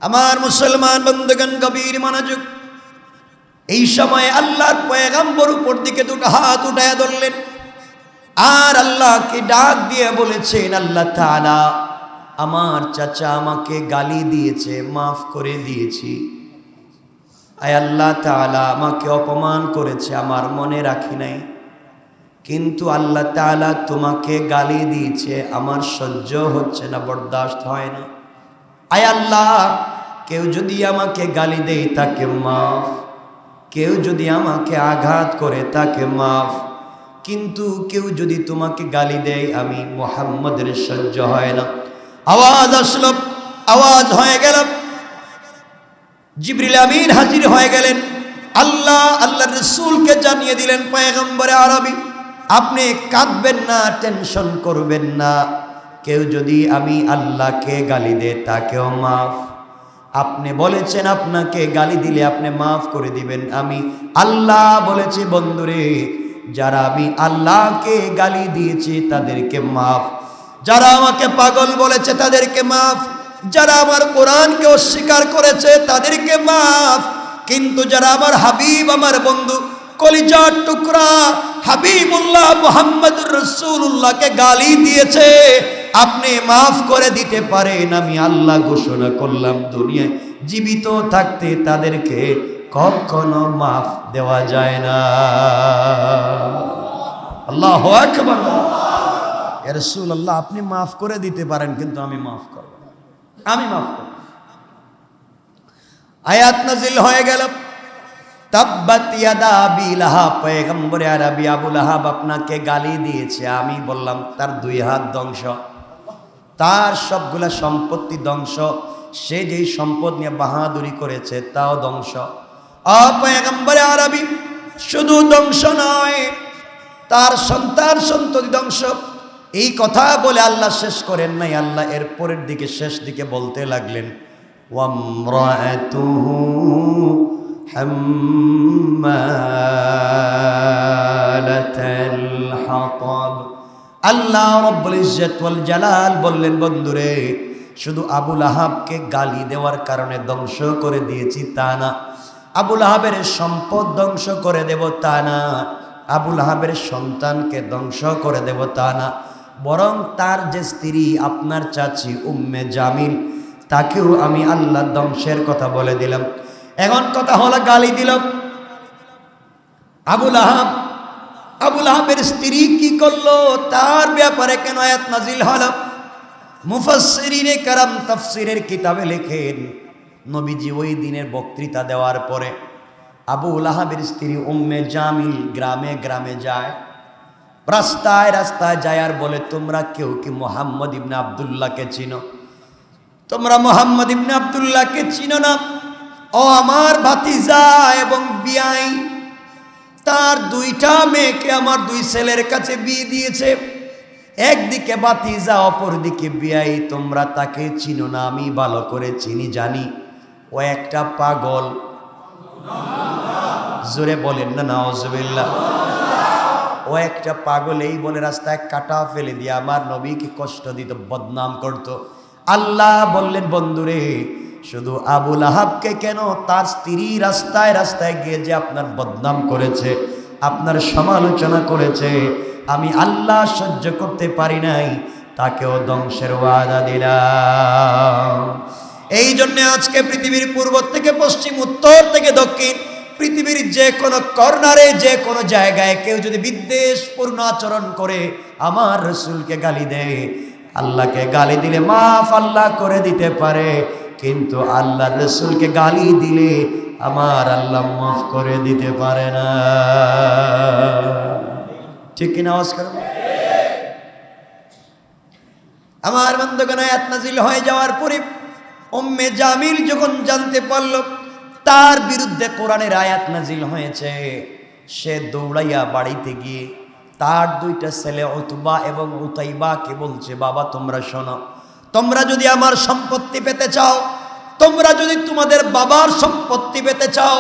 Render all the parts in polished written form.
আমার মুসলমান বন্ধুগণ গভীর মনোযোগ। এই সময় আল্লাহর পয়গম্বর উপর দিকে দুটো হাত উঠায় ধরলেন আর আল্লাহকে ডাক দিয়ে বলেছেন, আল্লাহ তাআলা আমার চাচা আমাকে গালি দিয়েছে, মাফ করে দিয়েছি। আয় আল্লাহ তাআলা আমাকে অপমান করেছে, আমার মনে রাখি নাই, কিন্তু আল্লাহ তাআলা তোমাকে গালি দিয়েছে, আমার সহ্য হচ্ছে না, বরদাস্ত হয় না। আয় আল্লাহ কেউ যদি আমাকে গালি দেয় তাকে মাফ, কেউ যদি আমাকে আঘাত করে তাকে মাফ, কিন্তু কেউ যদি তোমাকে গালি দেয় আমি মুহাম্মদের সহ্য হয় না। আওয়াজ আসলো, আওয়াজ হয়ে গেল, জিবরিল আমিন হাজির হয়ে গেলেন। আল্লাহর রাসূলকে জানিয়ে দিলেন, পয়গম্বরে আরবি আপনি কাঁদবেন না, টেনশন করবেন না, কেউ যদি আমি আল্লাহকে গালি দেয় তাকেও মাফ। আপনি বলেছেন আপনাকে গালি দিলে আপনি মাফ করে দিবেন, আমি আল্লাহ বলেছি বন্ধুরে, যারা আমি আল্লাহকে গালি দিয়েছি তাদেরকে মাফ, যারা আমাকে পাগল বলেছে তাদেরকে মাফ, যারা আমার কোরআনকে অস্বীকার করেছে তাদেরকে মাফ, কিন্তু যারা আমার হাবিব, আমার বন্ধু, কলিজার টুকরা হাবিবুল্লাহ মুহাম্মদুর রাসূলুল্লাহকে গালি দিয়েছে আপনি মাফ করে দিতে পারেন। আমি আল্লাহ ঘোষণা করলাম দুনিয়ায় জীবিত থাকতে তাদেরকে কখনো মাফ দেওয়া যায় না। আল্লাহু আকবার। ইয়া রাসূলুল্লাহ আপনি মাফ করে দিতে পারেন, কিন্তু আমি মাফ করব না, আমি মাফ করব। আয়াত নাযিল হয়ে গেল, তাব্বাত ইয়াদা আবি লাহাব, পয়গম্বরে আরবি আবু লাহাব আপনাকে গালি দিয়েছে, আমি বললাম তার দুই হাত ধ্বংস, তার সবগুলা সম্পত্তি ধ্বংস, সে যেই সম্পদ নিয়ে বাহাদুরি করেছে তাও ধ্বংস। পয়গম্বরে আরবি শুধু ধ্বংস নয়, তার সন্তান সন্ততি ধ্বংস। এই কথা বলে আল্লাহ শেষ করেন নাই, আল্লাহ এর পরের দিকে শেষ দিকে বলতে লাগলেন, ওয়ামরাতুহু হাম্মালাতাল হাতাব। আল্লাহ রব্বুল ইজ্জত ওয়াল জালাল বললেন, বন্ধুরে শুধু আবু লাহাবকে গালি দেওয়ার কারণে ধ্বংস করে দিয়েছি তা না, আবু লাহাবের সম্পদ ধ্বংস করে দেব তা না, আবু লাহাবের সন্তানকে ধ্বংস করে দেব তা না, বরং তার যে স্ত্রী আপনার চাচি উম্মে জামিল তাকেও আমি আল্লাহ ধ্বংসের কথা বলে দিলাম। এখন কথা হলো, গালি দিল আবু লাহাব, আবু লাহাবের স্ত্রী কি করলো, তার ব্যাপারে কেন আয়াত নাজিল হলো? মুফাসসিরিনে কারাম তাফসীরের কিতাবে লেখেন, নবীজি ওই দিনের বক্তৃতা দেওয়ার পরে আবু লাহাবের স্ত্রী উম্মে জামিল গ্রামে গ্রামে যায়, রাস্তায় রাস্তায় যায় আর বলে, তোমরা কেউ কি মুহাম্মদ ইবনে আব্দুল্লাহকে চিনো? তোমরা মুহাম্মদ ইবনে আব্দুল্লাহকে চিনো না? ও আমার ভাতিজা এবং বিয়াই, তার দুইটা মেয়েকে আমার দুই ছেলের কাছে বিয়ে দিয়েছে, একদিকে ভাতিজা অপরদিকে বিয়াই, তোমরা তাকে চিনো না? আমি ভালো করে চিনি, জানি, ও একটা পাগল। জোরে বলেন না নাউজুবিল্লাহ। ও একটা পাগল, এই বলে রাস্তায় কাটা ফেলে দিয়ে আমার নবীকে কষ্ট দিত, বদনাম করত। আল্লাহ বললেন, বন্ধুরে শুধু আবু লাহাবকে কেন, তার স্ত্রী রাস্তায় রাস্তায় গিয়ে যে আপনার বদনাম করেছে, আপনার সমালোচনা করেছে, আমি আল্লাহ সহ্য করতে পারি নাই, তাকেও ধ্বংসের ওয়াদা দিলাম। এই জন্য আজকে পৃথিবীর পূর্ব থেকে পশ্চিম, উত্তর থেকে দক্ষিণ, পৃথিবীর যে কোনো কর্নারে, যে কোনো জায়গায় কেউ যদি বিদ্বেষপূর্ণ আচরণ করে আমার রাসূলকে গালি দেয়, আল্লাহকে গালি দিলে মাফ আল্লাহ করে দিতে পারে, কিন্তু আল্লাহর রাসূলকে গালি দিলে আমার আল্লাহ মাফ করে দিতে পারে না। ঠিক কিনা? আওয়াজ করো। আমার বন্ধুগণ, আয়াত নাযিল হয়ে যাওয়ার পরে উম্মে জামিল যখন জানতে পারল তার বিরুদ্ধে কোরআনের আয়াত নাযিল হয়েছে, সে দৌড়াইয়া বাড়িতে গিয়ে তার দুইটা ছেলে উতবা এবং উতাইবাকে বলছে, বাবা তোমরা শোনো, তোমরা যদি আমার সম্পত্তি পেতে চাও, তোমরা যদি তোমাদের বাবার সম্পত্তি পেতে চাও,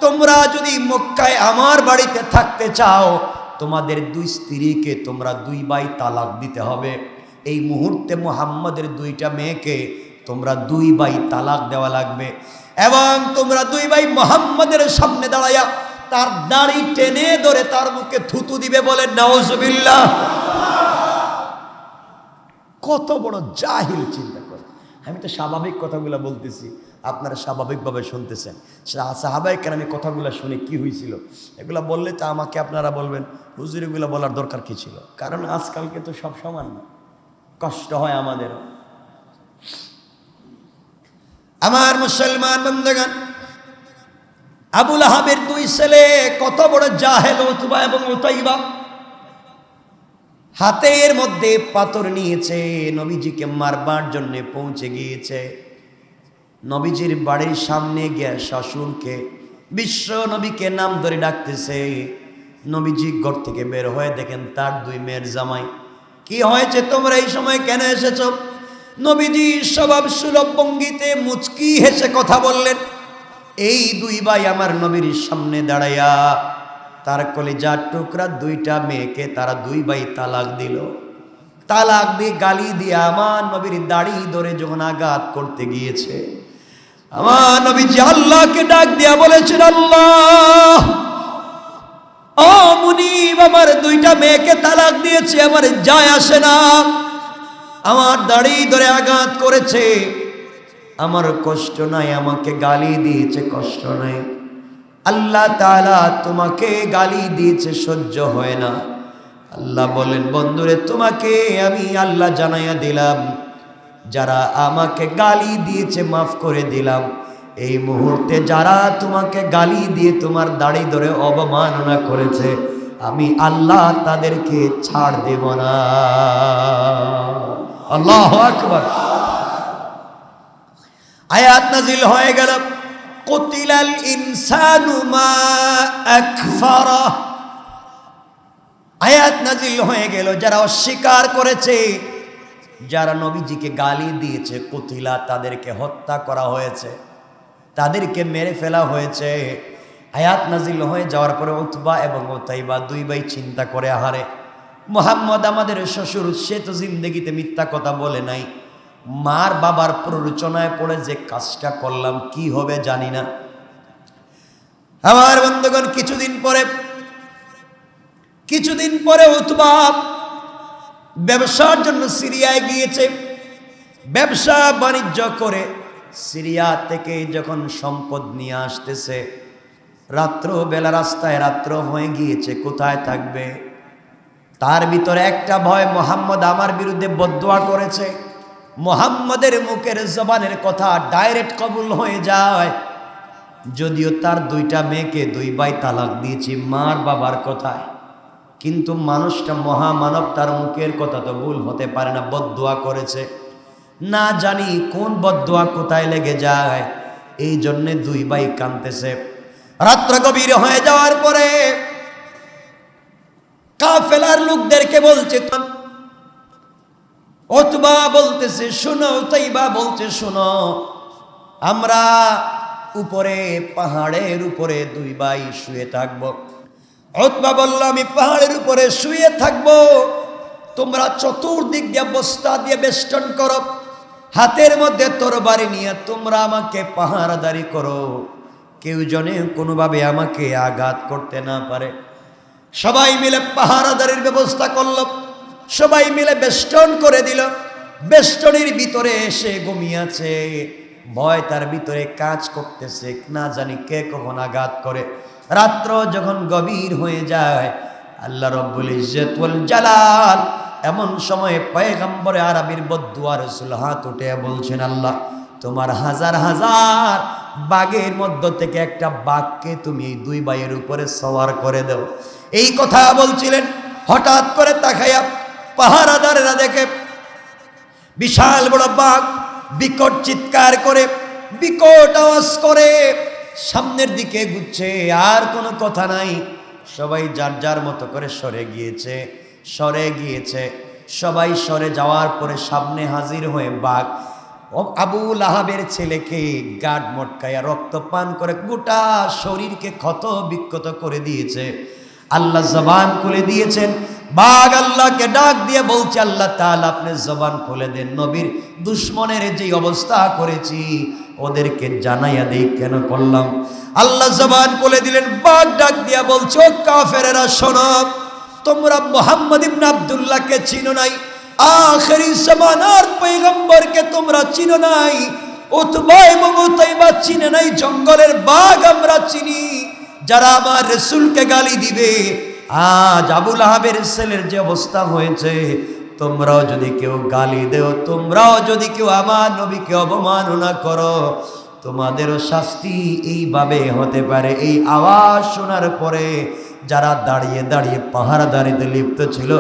তোমরা যদি মক্কায় আমার বাড়িতে থাকতে চাও, তোমাদের দুই স্ত্রীকে তোমরা দুই ভাই তালাক দিতে হবে। এই মুহূর্তে মুহাম্মদের দুইটা মেয়েকে তোমরা দুই ভাই তালাক দেওয়া লাগবে এবং তোমরা দুই ভাই মুহাম্মাদের সামনে দাঁড়ায়া তার দাড়ি টেনে ধরে তার মুখে থুতু দিবে, বলে নাউজুবিল্লাহ। কত বড় জাহিল, চিন্তা করে। আমি তো স্বাভাবিক কথাগুলো বলতেছি, আপনারা স্বাভাবিকভাবে শুনতেছেন। সাহাবায়ে কেরামের কথাগুলো শুনে কি হয়েছিল এগুলো বললে তো আমাকে আপনারা বলবেন হুজুর এগুলো বলার দরকার কি ছিল। কারণ আজকালকে তো সব সমান না, কষ্ট হয় আমাদের। আমার মুসলমান বন্ধুগণ, আবু লাহাবের দুই ছেলে কত বড় জাহেল, উতবা এবং উতাইবা। হাতের মধ্যে পাথর নিয়েছে, নবীজিকে মারবার জন্য পৌঁছে গিয়েছে। নবীজির বাড়ির সামনে গিয়ে শ্বশুরকে, বিশ্ব নবীকে নাম ধরে ডাকতেছে। নবীজি ঘর থেকে বের হয়ে দেখেন তার দুই মেয়ের জামাই। কি হয়েছে, তোমরা এই সময় কেন এসেছো? নবীজি স্বভাব সুলভ ভঙ্গিতে মুচকি হেসে কথা বললেন। এই দুই ভাই আমার নবীর সামনে দাঁড়াইয়া তার কলিজার টুকরা দুইটা মেয়েকে তারা দুই ভাই তালাক দিল। তালাক দিয়ে গালি দিয়ে আমার নবীর দাড়ি ধরে যখন আঘাত করতে গিয়েছে, আমার নবীজি আল্লাহকে ডাক দিয়া বলেছেন, আল্লাহ, ও মুনিব, আমার দুইটা মেয়েকে তালাক দিয়েছে, আমার যায় আসে না। আমার দাড়ি ধরে আঘাত করেছে, আমার কষ্ট নাই, আমাকে গালি দিয়েছে, কষ্ট নাই। আল্লাহ তাআলা তোমাকে গালি দিয়েছে, সহ্য হয় না। আল্লাহ বলেন, বন্ধুরে, তোমাকে আমি আল্লাহ জানাইয়া দিলাম, যারা আমাকে গালি দিয়েছে মাফ করে দিলাম। এই মুহূর্তে যারা তোমাকে গালি দিয়ে তোমার দাড়ি ধরে অবমাননা করেছে, আমি আল্লাহ তাদেরকে ছাড় দেব না। আল্লাহু আকবার। আয়াত নাজিল হয়ে গেল, কুতিলাল ইনসানু মা আকফারা। আয়াত নাজিল হয়ে গেল, যারা অস্বীকার করেছে, যারা নবীজিকে গালি দিয়েছে, কুতিলা, তাদেরকে হত্যা করা হয়েছে, তাদেরকে মেরে ফেলা হয়েছে। আয়াত নাজিল হয়ে যাওয়ার পরে উতবা এবং উতাইবা দুই ভাই চিন্তা করে, আহারে, মুহাম্মদ আমাদের শ্বশুর, সে তো জিন্দেগিতে মিথ্যা কথা বলে নাই, মার বাবার প্ররোচনায় পড়ে যে কাজটা করলাম, কি হবে জানি না। আমার বন্ধুগণ, কিছুদিন পরে উতবা ব্যবসার জন্য সিরিয়ায় গিয়েছে। ব্যবসা বাণিজ্য করে সিরিয়া থেকে যখন সম্পদ নিয়ে আসতেছে, রাত্রবেলা রাস্তায় রাত্র হয়ে গিয়েছে, কোথায় থাকবে? তার ভিতরে একটা ভয়, মুহাম্মদ আমার বিরুদ্ধে বদদুয়া করেছে, মুহাম্মদের মুখের জবানের কথা ডাইরেক্ট কবুল হয়ে যায়। যদিও তার দুইটা মেয়েকে দুই ভাই তালাক দিয়েছি, মার বাবার কথায়, কিন্তু মানুষটা মহামানব, তার মুখের কথা তো ভুল হতে পারে না, বদদুয়া করেছে। না জানি কোন বদদুয়া কোথায় লেগে যায়, এই জন্যে দুই ভাই কাঁদতেছে। রাত্র গভীর হয়ে যাওয়ার পরে কাফেলার লোকদেরকে বলছে, উতবা বলতেছে শোনো, উতাইবা বলছে শোনো, আমরা উপরে পাহাড়ের উপরে দুই ভাই শুয়ে থাকবো। উতবা বলল, আমি পাহাড়ের উপরে শুয়ে থাকবো, তোমরা চতুর্দিক দিয়ে বস্তা দিয়ে বেষ্টন করো, হাতের মধ্যে তরবারি নিয়ে তোমরা আমাকে পাহারাদারি করো, কেউ জনে কোনোভাবে আমাকে আঘাত করতে না পারে। সবাই মিলে পাহারাদারির ব্যবস্থা করলো, সবাই মিলে বেষ্টন করে দিল। বেষ্টনীর ভিতরে এসে ঘুমিয়েছে, ভয় তার ভিতরে কাজ করতেছে, না জানি কে কখন আঘাত করে। রাত্র যখন গভীর হয়ে যায়, আল্লাহ রব্বুল ইজ্জত ওয়াল জালাল এমন সময়ে পয়গম্বরে আরবীর বদদুয়া রাসূল হাত উঠে বলছেন, আল্লাহ, তোমার হাজার হাজার বাঘের মধ্য থেকে একটা বাঘকে তুমি এই দুই ভাইয়ের উপরে সওয়ার করে দাও। এই কথা বলছিলেন, হঠাৎ করে তাকায়া পাহারাদারেরা দেখে বিশাল বড় বাঘ বিকট চিৎকার করে, বিকট আওয়াজ করে সামনের দিকে ঘুরছে। আর কোনো কথা নাই, সবাই যার যার মতো করে সরে গিয়েছে। সবাই সরে যাওয়ার পরে সামনে হাজির হয়ে বাঘ আবু লাহাবের ছেলেকে গাঢ় মটকায়া রক্ত পান করে গোটা শরীরকে ক্ষত বিক্ষত করে দিয়েছে। আল্লাহ জবান খুলে দিয়েছেন, বাঘ আল্লাহকে ডাক দিয়ে বলছে, আল্লাহ তাআলা আপনি জবান খুলে দেন, নবীর দুশ্মনের যে অবস্থা করেছি ওদেরকে জানাইয়া দেই কেন করলাম। আল্লাহ জবান খুলে দিলেন। বাঘ ডাক দিয়া বলছে, ও কাফেরেরা শোনো, তোমরা মুহাম্মদ ইবনে আব্দুল্লাহকে চিনো নাই, আখিরি জামানার পয়গম্বরকে তোমরা চিনো নাই, উতবা এবং উতাইবা চিনে নাই, জঙ্গলের বাঘ আমরা চিনি, যারা আমার রাসূলকে গালি দিবে। আজ আবু লাহাবের ছেলের যে অবস্থা হয়েছে, তোমরাও যদি কেউ গালি দেও, তোমরাও যদি কেউ আমার নবীকে অবমাননা করো, তোমাদেরও শাস্তি এইভাবে হতে পারে। এই আওয়াজ শোনার পরে যারা দাঁড়িয়ে দাঁড়িয়ে পাহারাদারিতে লিপ্ত ছিল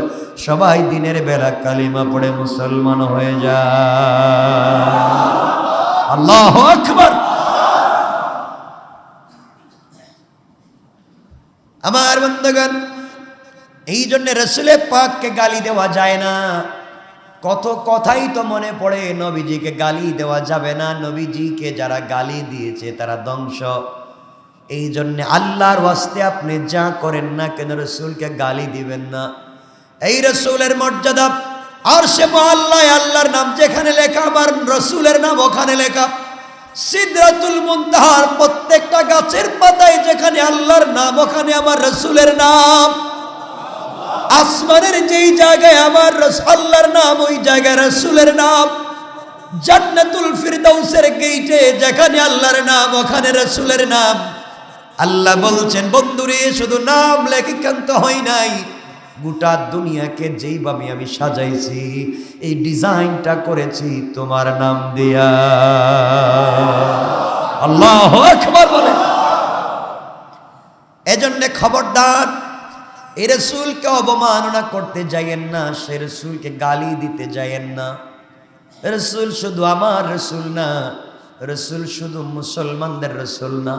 সবাই দিনের বেলা কালিমা পড়ে মুসলমান হয়ে যায়। আল্লাহু আকবার। আমার বন্ধুগণ, এই জন্য রাসূলে পাককে গালি দেওয়া যায় না। কত কথাই তো মনে পড়ে, নবীজিকে গালি দেওয়া যাবে না, নবীজিকে যারা গালি দিয়েছে তারা ধ্বংস। এই জন্য আল্লাহর ওয়াস্তে আপনি যা করেন না কেন রাসূলকে গালি দিবেন না। এই রাসূলের মর্যাদা আরশে মুআল্লায় আল্লাহর নাম যেখানে লেখা, আমার রাসূলের নাম ওখানে লেখা। সিদরাতুল মুনতাহার প্রত্যেকটা গাছের পাতায় যেখানে আল্লাহর নাম ওখানে আমার রাসূলের নাম। আসমানের যেই জায়গায় আমার আল্লাহর নাম ওই জায়গায় রাসূলের নাম। জান্নাতুল ফিরদাউসের গেটে যেখানে আল্লাহর নাম ওখানে রাসূলের নাম। আল্লাহ বলছেন, বন্ধুরে শুধু নাম লেখে ক্ষান্ত হয় নাই, গোটা দুনিয়াকে যেইভাবে আমি সাজাইছি এই ডিজাইনটা করেছি তোমার নাম দিয়া। আল্লাহু আকবার বলেন। এজন্য খবরদার, এই রাসূলকে অবমাননা করতে যাইয়েন না, সে রাসূলকে গালি দিতে যাইয়েন না। রাসূল শুধু আমার রাসূল না, রাসূল শুধু মুসলমানদের রাসূল না,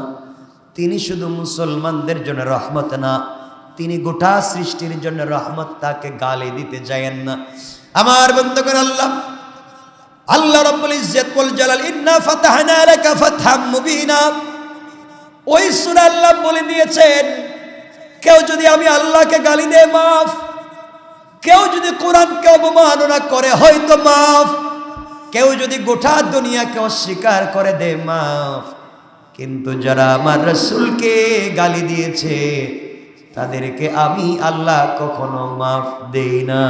তিনি শুধু মুসলমানদের জন্য রহমত না, তিনি গোটা সৃষ্টির জন্য রহমত। তাকে গালি দিতে যাইয়েন না। আমার বন্ধুগণ, আল্লাহ রাব্বুল ইজ্জত ওয়াল জালাল ইন্না ফাতাহনা লাকা ফাতহাম মুবিনা, ওই সূরা আল্লাহ বলে দিয়েছেন, কেউ যদি আমি আল্লাহকে গালি দেয় মাফ, কেউ যদি কোরআনকে অবমাননা করে হয়তো মাফ, কেউ যদি গোটা দুনিয়াকে অস্বীকার করে দেয় মাফ, কিন্তু যারা আমার রাসূলকে গালি দিয়েছে তাদেরকে আমি আল্লাহ কখনো মাফ দেই না।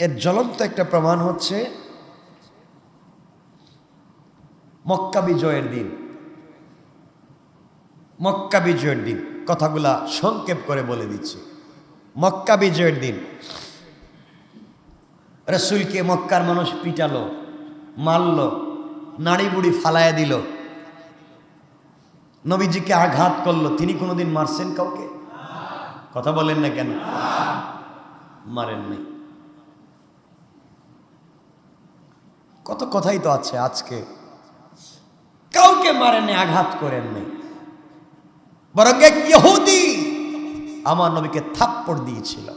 এর জ্বলন্ত একটা প্রমাণ হচ্ছে মক্কা বিজয়ের দিন। মক্কা বিজয়ের দিন, কথাগুলা সংক্ষেপ করে বলে দিচ্ছি। মক্কা বিজয়ের দিন রাসূলকে মক্কার মানুষ পিটালো, মারলো, নাড়ি বুড়ি ফালায়া দিল, নবীজিকে আঘাত করলো। তিনি কোনোদিন মারছেন কাউকে? কথা বলেন না কেন? মারেন নাই। কত কথাই তো আছে, আজকে কাউকে মারেন নাই, আঘাত করেন নাই। বরং এক ইহুদি আমার নবীকে থাপ্পড় দিয়েছিল।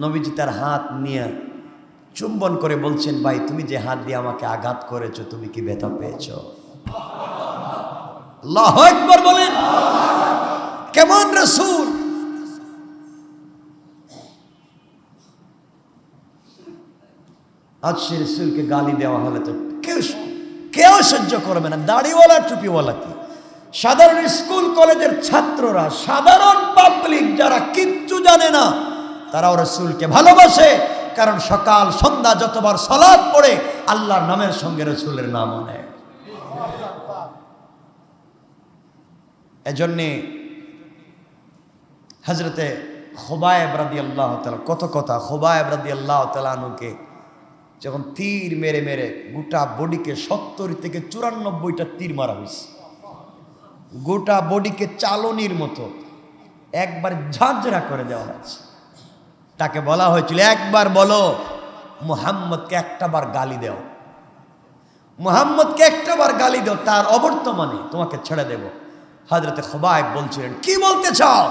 নবীজি তার হাত নিয়ে চুম্বন করে বলছেন, ভাই তুমি যে হাত দিয়ে আমাকে আঘাত করেছো তুমি কি ব্যথা পেয়েছো? আল্লাহু আকবার বলেন। কেমন রাসূল! আজ সে রাসূলকে গালি দেওয়া হলে তো কেউ সহ্য করবে না। দাড়িওয়ালা টুপিওয়ালা কি, সাধারণ স্কুল কলেজের ছাত্ররা, সাধারণ পাবলিক যারা কিচ্ছু জানে না, তারাও রাসূলকে ভালোবাসে। কারণ সকাল সন্ধ্যা যতবার সালাত পড়ে আল্লাহর নামের সঙ্গে রাসূলের নামও নেয়। এজন্যে হযরতে খুবাইব রাদিয়াল্লাহু তাআলা, কত কথা, খুবাইব রাদিয়াল্লাহু তাআলা আনহুকে যখন তীর মেরে মেরে গোটা বডিকে 70 থেকে 94টা তীর মারা হয়েছে, গোটা বডিকে চালনির মতো একবার ঝাঁঝরা করে দেওয়া হয়েছে। তাকে বলা হয়েছিল, একবার বলো মুহাম্মদকে একটা বার গালি দাও, মুহাম্মদকে একটা বার গালি দাও, তার অবর্তমানে তোমাকে ছেড়ে দেব। হযরতে খুবাইব বলছিলেন, কি বলতে চাও?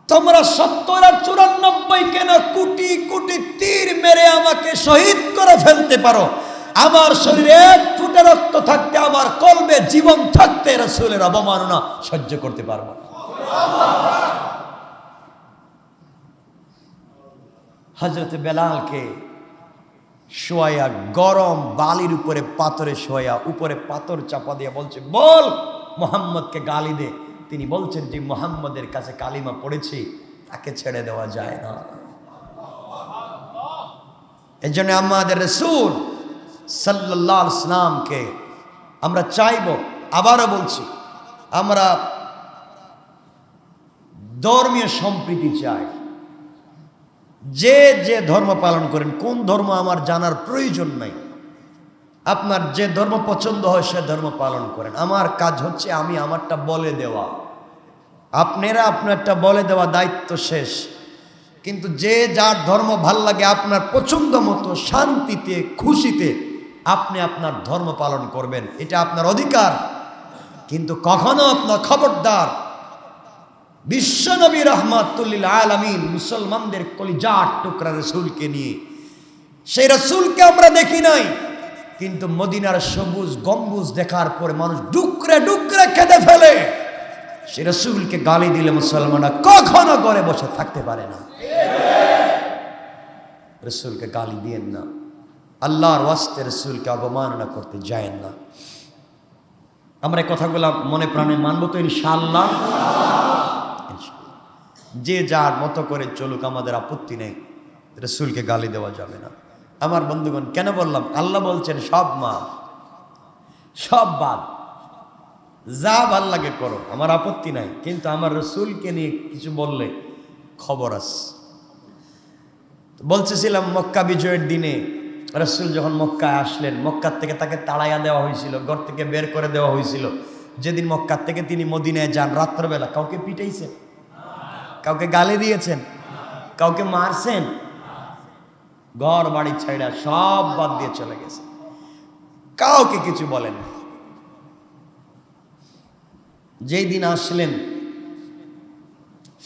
তোমরা 70 আর 94 কেন কোটি কোটি তীর মেরে আমাকে শহীদ করে ফেলতে পারো, আমার শরীরে এক ফুটে রক্ত থাকতে, আমার কলবে জীবন থাকতে রাসূলের অবমাননা সহ্য করতে পারবো না। হযরত বেলালকে শোয়া গরম বালির উপরে পাথরে শোয়া, উপরে পাথর চাপা দিয়ে বলছে, বল মুহাম্মদকে গালি দে। তিনি বলছেন যে মুহাম্মদের কাছে কালিমা পড়েছি, তাকে ছেড়ে দেওয়া যায় না। এই জন্য আমাদের রাসূল সাল্লাল্লাহু আলাইহি ওয়াসাল্লামকে আমরা চাইব, আবারও বলছি, আমরা ধর্মীয় সম্প্রীতি চাই। যে যে ধর্ম পালন করেন, কোন ধর্ম আমার জানার প্রয়োজন নাই। আপনার যে ধর্ম পছন্দ হয় সে ধর্ম পালন করেন। আমার কাজ হচ্ছে আমি আমারটা বলে দেওয়া, আপনারা আপনারটা বলে দেওয়া, দায়িত্ব শেষ। কিন্তু যে যার ধর্ম ভাল লাগে, আপনার পছন্দ মতো শান্তিতে খুশিতে আপনি আপনার ধর্ম পালন করবেন, এটা আপনার অধিকার। কিন্তু কখনো আপনার খবরদার বিশ্বনবী রাহমাতুল লিল আলামিন মুসলমানদের কলিজার টুকরা রাসূলকে নিয়ে, সেই রাসূলকে আমরা দেখি নাই, কিন্তু মদিনার সবুজ গম্বুজ দেখার পরে মানুষ ডুকরে ডুকরে কেঁদে ফেলে। সেই রাসূলকে গালি দিলে মুসলমানরা কখনো ঘরে বসে থাকতে পারে না। রাসূলকে গালি দিয়েন না, আল্লাহর ওয়াস্তে রাসূলকে অবমাননা করতে যায়েন না। আমরা এই কথাগুলো মনে প্রাণে মানব তো ইনশাআল্লাহ। যে যার মতো করে চলুক, আমাদের আপত্তি নেই, রাসূলকে গালি দেওয়া যাবে না। আমার বন্ধুগণ, কেন বললাম? আল্লাহ বলছেন সব মাফ, সব বাদ, যা ভাল লাগে করো, আমার আপত্তি নাই। কিন্তু আমার রাসূলকে নিয়ে কিছু বললে খবর আছে। বলতেছিলাম মক্কা বিজয়ের দিনে রাসূল যখন মক্কায় আসলেন, মক্কার থেকে তাকে তাড়াইয়া দেওয়া হয়েছিল, ঘর থেকে বের করে দেওয়া হয়েছিল। যেদিন মক্কার থেকে তিনি মদিনায় যান, রাত্রবেলা কাউকে পিটাইছেন? কাউকে গালি দিয়েছেন? কাউকে মারছেন? ঘর বাড়ি ছাইড়া সব বাদ দিয়ে চলে গেছে, কাউকে কিছু বলেন না। যেই দিন আসলেন,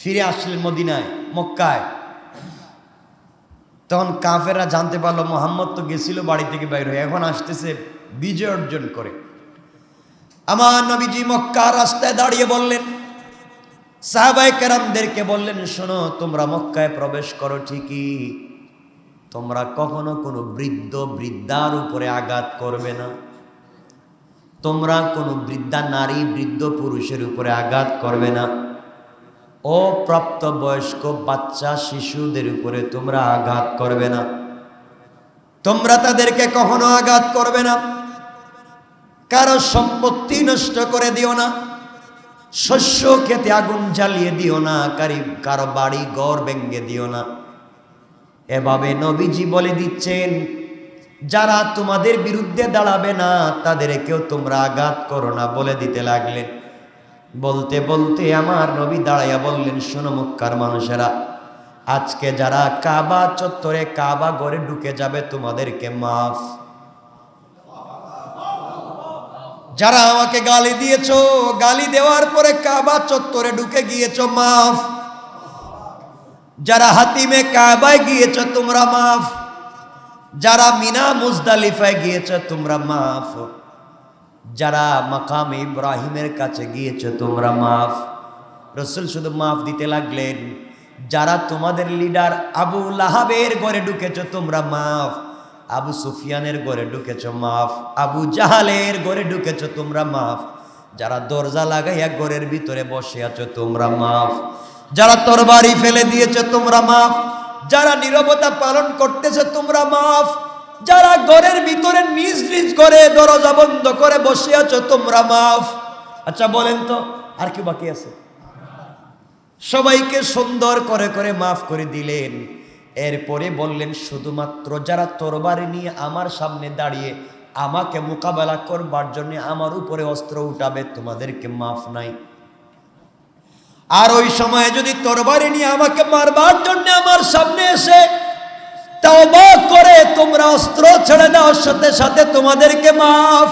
ফিরে আসলেন মদিনায়, মক্কায়, তখন কাফেররা জানতে পারলো মুহাম্মদ তো গেছিল বাড়ি থেকে বাইরে হয়ে, এখন আসতেছে বিজয় অর্জন করে। আমার নবীজি মক্কার রাস্তায় দাঁড়িয়ে বললেন, সাহাবায়ে কেরামদেরকে বললেন, শোনো, তোমরা মক্কায় প্রবেশ করো ঠিকই, তোমরা কখনো কোনো বৃদ্ধ বৃদ্ধার উপরে আঘাত করবে না, তোমরা কোনো বৃদ্ধা নারী বৃদ্ধ পুরুষের উপরে আঘাত করবে না, অপ্রাপ্ত বয়স্ক বাচ্চা শিশুদের উপরে তোমরা আঘাত করবে না, তোমরা তাদেরকে কখনো আঘাত করবে না, কারো সম্পত্তি নষ্ট করে দিও না, শস্য খেতে আগুন জ্বালিয়ে দিও না, কারো বাড়ি ঘর ভেঙে দিও না। এভাবে নবীজি বলে দিচ্ছেন, যারা তোমাদের বিরুদ্ধে দাঁড়াবে না তাদেরকেও তোমরা আঘাত করো না, বলে দিতে লাগলেন। বলতে বলতে আমার নবী দাঁড়াইয়া বললেন, শোনো মক্কার মানুষেরা, আজকে যারা কাবা চত্বরে কাবা ঘরে ঢুকে যাবে তোমাদেরকে মাফ। যারা আমাকে গালি দিয়েছো, গালি দেওয়ার পরে কাবা চত্বরে ঢুকে গিয়েছো, মাফ। যারা হাতিমে কাবায় গিয়েছো তোমরা মাফ, যারা মিনা মুজদালিফায় গিয়েছো তোমরা মাফ, যারা মাকাম ইব্রাহিমের কাছে গিয়েছো তোমরা মাফ। রাসূল শুধু মাফ দিতে লাগলেন। যারা তোমাদের লিডার আবু লাহাবের ঘরে ঢুকেছো তোমরা মাফ, আবু সুফিয়ানের ঘরে ঢুকেছো মাফ, আবু জাহালের ঘরে ঢুকেছো তোমরা মাফ, যারা দরজা লাগাইয়া ঘরের ভিতরে বসে আছো তোমরা মাফ, যারা তরবারি ফেলে দিয়েছো তোমরা মাফ, যারা নীরবতা পালন করতেছে তোমরা মাফ, যারা ঘরের ভিতরে নিজ নিজ ঘরে দরজা বন্ধ করে বসে আছো তোমরা মাফ। আচ্ছা বলেন তো আর কি বাকি আছে? সবাইকে সুন্দর করে করে মাফ করে দিলেন। এরপরে বললেন, শুধুমাত্র যারা তরবারি নিয়ে আমার সামনে দাঁড়িয়ে আমাকে মোকাবেলা করবার জন্য আমার উপরে অস্ত্র উঠাবে তোমাদেরকে মাফ নাই। আর ওই সময়ে যদি তরবারি নিয়ে আমাকে মারবার জন্য আমার সামনে এসে তওবা করে তোমরা অস্ত্র ছেড়ে দাও, সাথে সাথে তোমাদেরকে মাফ।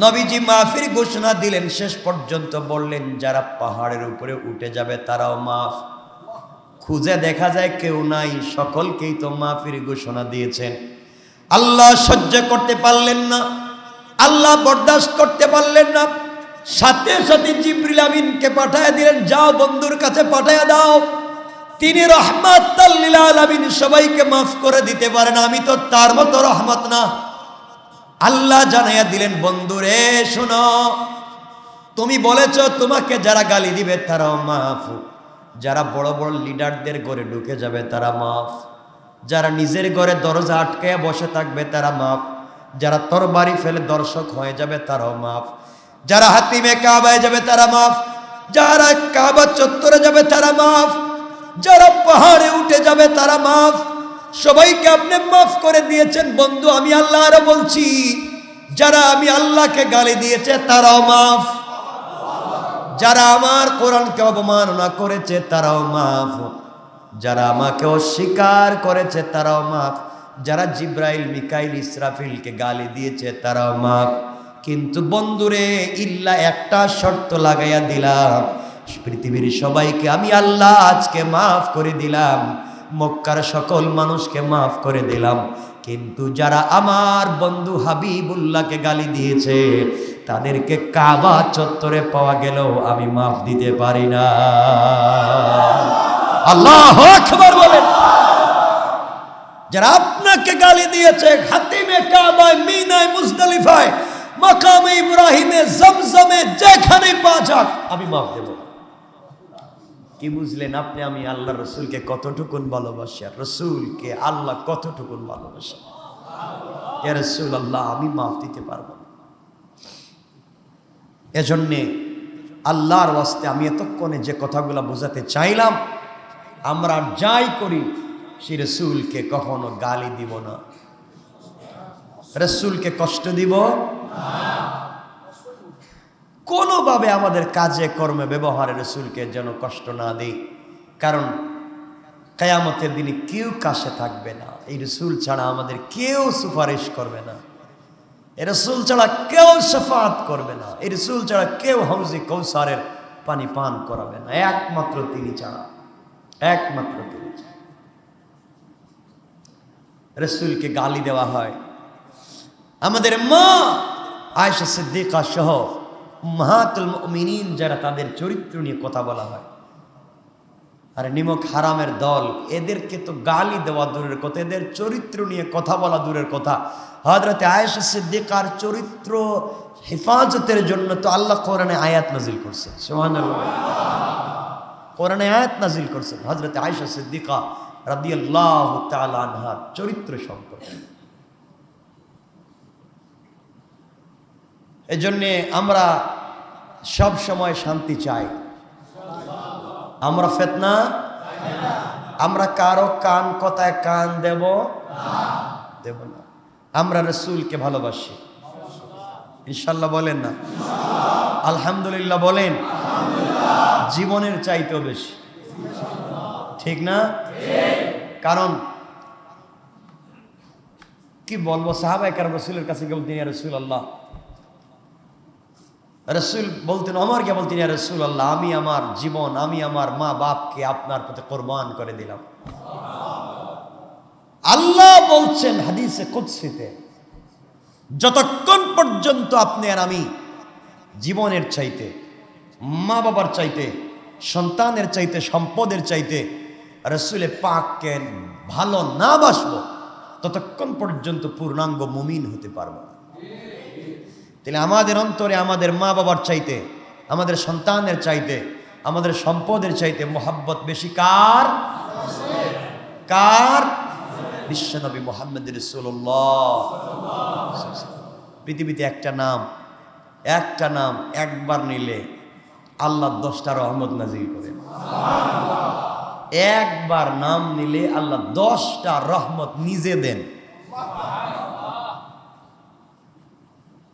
নবীজি মাফির ঘোষণা দিলেন। শেষ পর্যন্ত বললেন, যারা পাহাড়ের উপরে উঠে যাবে তারাও মাফ। খুঁজে দেখা যায় কেউ নাই, সকলকেই তো মাফির ঘোষণা দিয়েছেন। আল্লাহ সহ্য করতে পারলেন না, আল্লাহ বরদাস্ত করতে পারলেন না। সাথে সাথে জিবরিল আমিনকে পাঠায় দিলেন, যাও বন্ধুর কাছে পাঠায় দাও, তিনি রহমাতাল লিল আলামিন, সবাইকে মাফ করে দিতে পারেন, আমি তো তার মতো রহমত না। আল্লাহ জানাইয়া দিলেন, বন্ধুরে শোনো, তুমি বলেছো তোমাকে যারা গালি দিবে তারাও মাফ, যারা বড় বড় লিডারদের ঘরে ঢুকে যাবে তারা মাফ, যারা নিজের ঘরে দরজা আটকায়া বসে থাকবে তারা মাফ, যারা তরবারি ফেলে দর্শক হয়ে যাবে তারাও মাফ, যারা হাতিমে কাবায় যাবে তারা মাফ, যারা কাবা চত্বরে যাবে তারা মাফ, যারা পাহাড়ে উঠে যাবে তারা মাফ। সবাইকে আপনি মাফ করে দিয়েছেন। বন্ধু আমি আল্লাহ আরো বলছি, যারা আমি আল্লাহকে গালি দিয়েছে তারাও মাফ, যারা আমার কোরআনকে অবমাননা করেছে তারাও মাফ, যারা আমাকে অস্বীকার করেছে তারাও মাফ, যারা জিব্রাইল মিকাইল ইসরাফিলকে গালি দিয়েছে তারাও মাফ। কিন্তু বন্ধুরে ইল্লা একটা শর্ত লাগাইয়া দিলাম, পৃথিবীর সবাইকে আমি আল্লাহ আজকে মাফ করে দিলাম, মক্কার সকল মানুষকে মাফ করে দিলাম, কিন্তু যারা আমার বন্ধু হাবিবুল্লাহকে গালি দিয়েছে তাদেরকে কাবা চত্বরে পাওয়া গেলেও আমি মাফ দিতে পারি না। আল্লাহু আকবার বলেন। যারা আপনাকে গালি দিয়েছে হাতিমে কাবায়, মিনায়, মুজদালিফায়, মাকামে ইব্রাহিমে, জমজমে, যেখানে পাওয়া যাক আমি মাফ দেব। কি বুঝলেন আপনি? আমি আল্লাহ রসুলকে কতটুকুন ভালোবাসি, আর রসুলকে আল্লাহ কতটুকুন ভালোবাসি। ইয়া রাসূলুল্লাহ, আমি মাফ দিতে পারবো না। এজন্যে আল্লাহর ওয়াস্তে আমি এতক্ষণে যে কথাগুলো বোঝাতে চাইলাম, আমরা যাই করি সে রসুলকে কখনো গালি দিব না, রসুলকে কষ্ট দিব কোনোভাবে আমাদের কাজে কর্মে ব্যবহারে রসুলকে যেন কষ্ট না দিই। কারণ কিয়ামতের দিনে কেউ কাছে থাকবে না, এই রসুল ছাড়া আমাদের কেউ সুপারিশ করবে না, এই রসুল ছাড়া কেউ শাফাআত করবে না, এই রসুল ছাড়া কেউ হাউজে কৌসারের পানি পান করাবে না, একমাত্র তিনি ছাড়া, একমাত্র তিনি ছাড়া। রসুলকে গালি দেওয়া হয়। আমাদের মা আয়েশা সিদ্দিকা সহ উম্মাহাতুল মুমিনিন যারা, তাদের চরিত্র নিয়ে কথা বলা হয়। আর নিমক হারামের দল, এদেরকে তো গালি দেওয়া দূরের কথা, এদের চরিত্র নিয়ে কথা বলা দূরের কথা। হযরতে আয়েশা সিদ্দিকার চরিত্র হেফাজতের জন্য তো আল্লাহ কোরআনে আয়াত নাজিল করছেন। সুবহানাল্লাহ, কোরআনে আয়াত নাজিল করছেন হযরতে আয়েশা সিদ্দিকা রাদিয়াল্লাহু তাআলা আনহার চরিত্র সম্পর্কে। এজন্যে আমরা সব সময় শান্তি চাই, আমরা ফিতনা, আমরা কারো কান কথায় কান দেব না। আমরা রাসূলকে ভালোবাসি ইনশাআল্লাহ, বলেন না আলহামদুলিল্লাহ, বলেন জীবনের চাইতেও বেশি, ঠিক না? কারণ কি বলবো, সাহাবায়ে কেরাম রাসূলের কাছে বলতেন, ইয়া রাসূলুল্লাহ, রসুল বলতেন, ওমরকে বলতেন, ইয়া রাসূলুল্লাহ, আমি আমার জীবন, আমি আমার মা বাপকে আপনার প্রতি কোরবান করে দিলাম। আল্লাহ বলছেন হাদিসে কুদসিতে, যতক্ষণ পর্যন্ত আপনি আর আমি জীবনের চাইতে, মা বাবার চাইতে, সন্তানের চাইতে, সম্পদের চাইতে রসুলে পাককে ভালো না বাসবো, ততক্ষণ পর্যন্ত পূর্ণাঙ্গ মুমিন হতে পারবো না। তাহলে আমাদের অন্তরে আমাদের মা বাবার চাইতে, আমাদের সন্তানের চাইতে, আমাদের সম্পদের চাইতে মোহাব্বত বেশি কার? কার? বিশ্বনবী মুহাম্মদ রাসূলুল্লাহ। পৃথিবীতে একটা নাম একবার নিলে আল্লাহ 10টা রহমত নাজিল করেন। একবার নাম নিলে আল্লাহ 10টা রহমত নিজে দেন।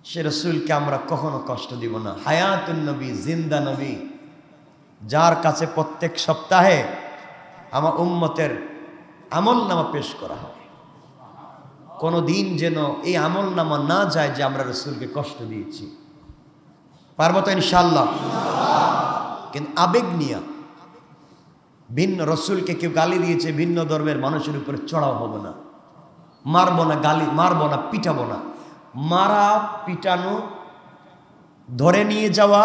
সে রসুলকে আমরা কখনো কষ্ট দিব না। হায়াতুন নবী, জিন্দা নবী, যার কাছে প্রত্যেক সপ্তাহে আমার উম্মতের আমল নামা পেশ করা হয়, কোনো দিন যেন এই আমল নামা না যায় যে আমরা রসুলকে কষ্ট দিয়েছি। পারবো তো ইনশাআল্লাহ? কিন্তু আবেগ নিয়ে ভিন্ন, রসুলকে কেউ গালি দিয়েছে ভিন্ন ধর্মের মানুষের উপরে চড়াও হবো না। মারবো না, গালি মারবো না, পিটাবো না। মারা, পিটানো, ধরে নিয়ে যাওয়া,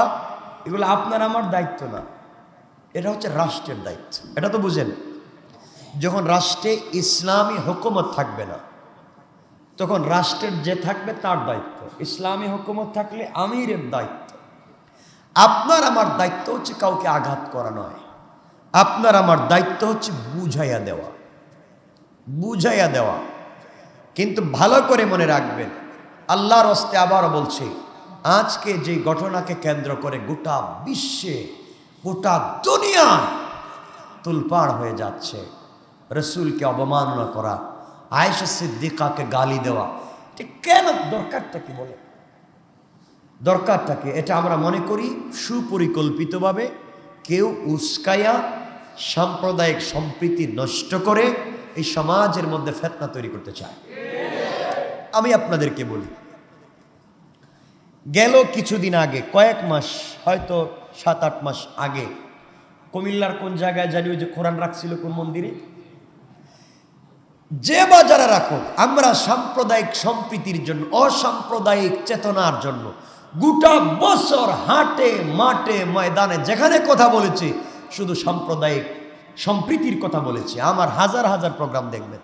এগুলো আপনার আমার দায়িত্ব না, এটা হচ্ছে রাষ্ট্রের দায়িত্ব। এটা তো বুঝেন। যখন রাষ্ট্রে ইসলামী হুকুমত থাকবে না, তখন রাষ্ট্রের যে থাকবে তার দায়িত্ব। ইসলামী হুকুমত থাকলে আমিরের দায়িত্ব। আপনার আমার দায়িত্ব হচ্ছে কাউকে আঘাত করা নয়, আপনার আমার দায়িত্ব হচ্ছে বুঝাইয়া দেওয়া, বুঝাইয়া দেওয়া। কিন্তু ভালো করে মনে রাখবেন, আল্লাহর হস্তে আবারও বলছি, আজকে যে ঘটনাকে কেন্দ্র করে গোটা বিশ্বে, গোটা দুনিয়ায় তুলপাড় হয়ে যাচ্ছে, রসুলকে অবমাননা করা, আয়েশা সিদ্দিকাকে গালি দেওয়া, ঠিক কেন? দরকারটা কি বলে? দরকারটা কি? এটা আমরা মনে করি সুপরিকল্পিতভাবে কেউ উস্কায়া সাম্প্রদায়িক সম্প্রীতি নষ্ট করে এই সমাজের মধ্যে ফিতনা তৈরি করতে চায়। আমি আপনাদেরকে বলি, গেল কিছুদিন আগে, কয়েক মাস, হয়তো 7-8 মাস আগে, কুমিল্লার কোন জায়গায় জানি, ওই যে কোরআন রাখছিল কোন মন্দিরে, যে বা যারা রাখুক, আমরা সাম্প্রদায়িক সম্প্রীতির জন্য, অসাম্প্রদায়িক চেতনার জন্য গোটা বছর হাটে মাঠে ময়দানে যেখানে কথা বলেছি, শুধু সাম্প্রদায়িক সম্প্রীতির কথা বলেছি। আমার হাজার হাজার প্রোগ্রাম দেখবেন,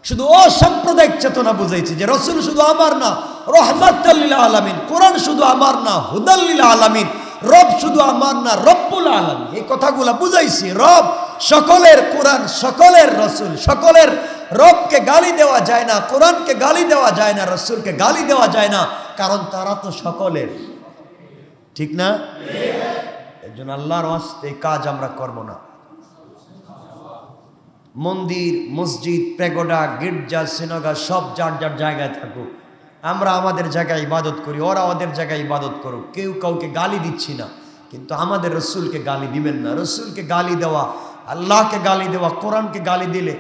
শুধু অসাম্প্রদায়িক চেতনা বুঝাইছি যে রসুল শুধু আমার না, রহমাতুল লিল আলামিন, কোরআন শুধু আমার না, হুদাল লিল আলামিন, রব শুধু আমার না, রব্বুল আলামিন, এই কথাগুলা বুঝাইছি। রব সকলের, কোরআন সকলের, রসুল সকলের। রবকে গালি দেওয়া যায় না, কোরআনকে গালি দেওয়া যায় না, রসুলকে গালি দেওয়া যায় না, কারণ তারা তো সকলের, ঠিক না? এর জন্য আল্লাহর ওয়াস্তে কাজ আমরা করব না। মন্দির, মসজিদ, প্যাগোডা, গির্জা, সিনাগা সব যার যার জায়গায় থাকুক, আমরা আমাদের জায়গায় ইবাদত করি, ওরা ওদের জায়গায় ইবাদত করুক, কেউ কাউকে গালি দিচ্ছি না। কিন্তু আমাদের রসুলকে গালি দিবেন না। রসুলকে গালি দেওয়া, আল্লাহকে গালি দেওয়া, কোরআনকে গালি দিলে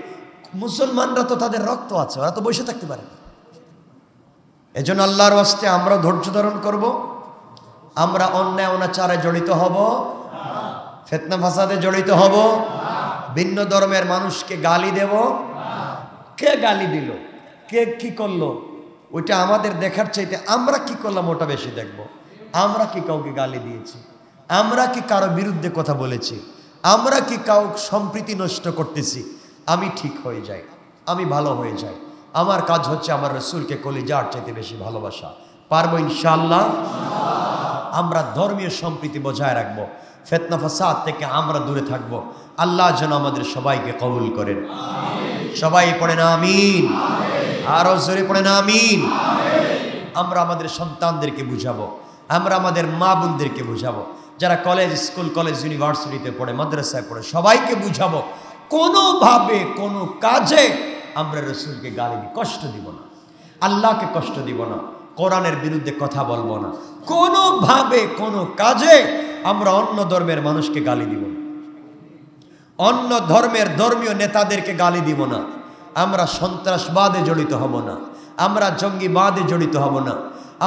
মুসলমানরা তো তাদের রক্ত আছে, ওরা তো বসে থাকতে পারে না। এজন্য আল্লাহর ওয়াস্তে আমরা ধৈর্য ধারণ করব। আমরা অন্যায় অনাচারে জড়িত হব, ফিতনা ফাসাদে জড়িত হব, ভিন্ন ধর্মের মানুষকে গালি দেব। কে গালি দিল, কে কি করলো, ওইটা আমাদের দেখার চাইতে আমরা কি করলাম ওটা বেশি দেখব। আমরা কি কাউকে গালি দিয়েছি, আমরা কি কারো বিরুদ্ধে কথা বলেছি, আমরা কি কাউ সম্প্রীতি নষ্ট করতেছি, আমি ঠিক হয়ে যাই, আমি ভালো হয়ে যাই। আমার কাজ হচ্ছে আমার রসুলকে কলিজার চাইতে বেশি ভালোবাসা। পারবো ইনশাআল্লাহ। আমরা ধর্মীয় সম্প্রীতি বজায় রাখবো, ফিতনা ফাসাদ থেকে আমরা দূরে থাকব। আল্লাহ যেন আমাদের সবাইকে কবুল করেন। সবাই পড়েন আমিন, আরো জোরে পড়েন আমিন। আমরা আমাদের সন্তানদেরকে বুঝাবো, আমরা আমাদের মা বোনদেরকে বুঝাবো, যারা কলেজ, স্কুল, কলেজ, ইউনিভার্সিটিতে পড়ে, মাদ্রাসায় পড়ে, সবাইকে বুঝাবো, কোনোভাবে কোনো কাজে আমরা রসুলকে গালি দিই, কষ্ট দিব না, আল্লাহকে কষ্ট দিব না, কোরআনের বিরুদ্ধে কথা বলবো না, কোনোভাবে কোনো কাজে আমরা অন্য ধর্মের মানুষকে গালি দিব না, অন্য ধর্মের ধর্মীয় নেতাদেরকে গালি দিব না, আমরা সন্ত্রাসবাদে জড়িত হব না, আমরা জঙ্গিবাদে জড়িত হব না,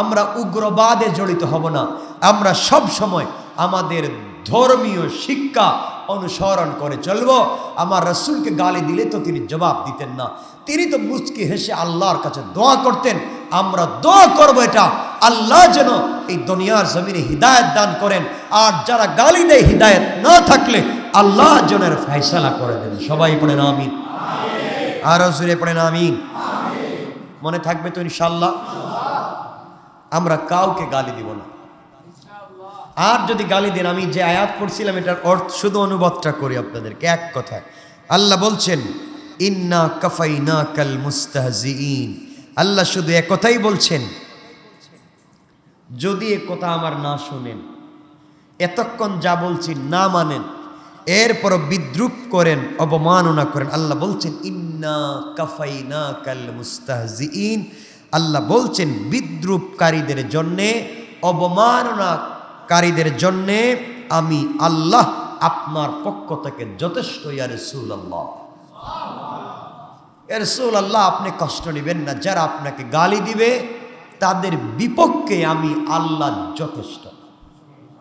আমরা উগ্রবাদে জড়িত হব না। আমরা সব সময় আমাদের ধর্মীয় শিক্ষা অনুসরণ করে চলবো। আমার রসুলকে গালি দিলে তো তিনি জবাব দিতেন না, তিনি তো মুচকি হেসে আল্লাহর কাছে দোয়া করতেন। আমরা দোয়া করব এটা, আল্লাহ যেন এই দুনিয়ার জমিনে হিদায়াত দান করেন, আর যারা গালি দেয় হিদায়াত না থাকলে আল্লাহ যেন এর ফয়সালা করে দেন। সবাই পড়েন আমিন, আর জোরে পড়েন আমিন। মনে থাকবে তো ইনশাআল্লাহ। আমরা কাউকে গালি দিব না, আর যদি গালি দেন, আমি যে আয়াত পড়ছিলাম এটার অর্থ শুধু অনুবাদটা করি আপনাদেরকে এক কথায়। আল্লাহ বলছেন ইন্না কাফাইনাকাল মুস্তাহজিইন। আল্লাহ শুধু এক কথাই বলছেন, যদি এ কথা আমার না শুনেন, এতক্ষণ যা বলছি না মানেন, এরপর বিদ্রুপ করেন, অবমাননা করেন, আল্লাহ বলছেন ইন্না কাফাইনাকাল মুস্তাহজিইন। আল্লাহ বলছেন বিদ্রুপকারীদের জন্যে, অবমাননাকারীদের জন্যে আমি আল্লাহ আপনার পক্ষ থেকে যথেষ্ট। ইয়া রাসূলুল্লাহ, ইয়া রাসূলুল্লাহ, আপনি কষ্ট নেবেন না, যারা আপনাকে গালি দিবে তাদের বিপক্ষে আমি আল্লাহ যথেষ্ট।